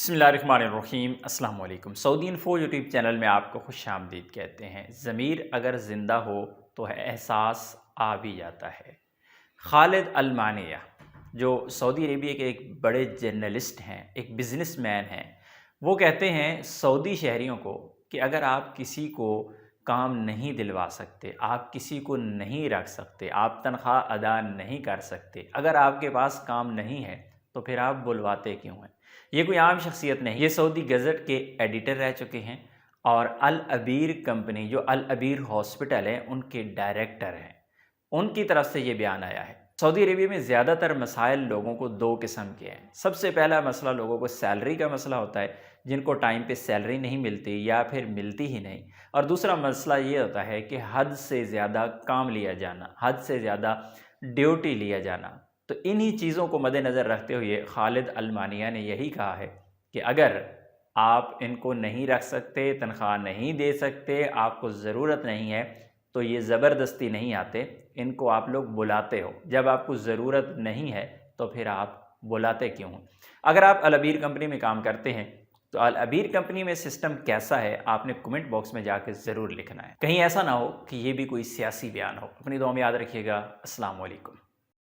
बिस्मिल्लाहिर्रहमानिर्रहीम अस्सलाम वालेकुम। सऊदी इन्फो यूट्यूब चैनल में आपको खुश आमदीद कहते हैं। ज़मीर अगर ज़िंदा हो तो एहसास आ भी जाता है। खालिद अल-मानिया जो सऊदी अरेबिया के एक बड़े जर्नलिस्ट हैं, एक बिज़नेसमैन हैं, वो कहते हैं सऊदी शहरियों को कि अगर आप किसी को काम नहीं दिलवा सकते, आप किसी को नहीं रख सकते, आप तनख्वाह अदा नहीं कर सकते, अगर आपके पास काम नहीं है तो फिर आप बुलवाते क्यों हैं। ये कोई आम शख्सियत नहीं, ये सऊदी गज़ट के एडिटर रह चुके हैं और अल अबीर कंपनी जो अल अबीर हॉस्पिटल है उनके डायरेक्टर हैं। उनकी तरफ से ये बयान आया है। सऊदी अरेबिया में ज़्यादातर मसाइल लोगों को दो किस्म के हैं। सबसे पहला मसला लोगों को सैलरी का मसला होता है, जिनको टाइम पे सैलरी नहीं मिलती या फिर मिलती ही नहीं। और दूसरा मसला ये होता है कि हद से ज़्यादा काम लिया जाना, हद से ज़्यादा ड्यूटी लिया जाना। तो इन्हीं चीज़ों को मद्देनज़र रखते हुए खालिद अल-मानिया ने यही कहा है कि अगर आप इनको नहीं रख सकते, तनख्वाह नहीं दे सकते, आपको ज़रूरत नहीं है, तो ये ज़बरदस्ती नहीं आते, इनको आप लोग बुलाते हो। जब आपको ज़रूरत नहीं है तो फिर आप बुलाते क्यों हो। अगर आप अल अबीर कंपनी में काम करते हैं तो अल अबीर कंपनी में सिस्टम कैसा है आपने कमेंट बॉक्स में जाकर ज़रूर लिखना है। कहीं ऐसा ना हो कि ये भी कोई सियासी बयान हो। अपनी दुआ में याद रखिएगा। अस्सलाम वालेकुम।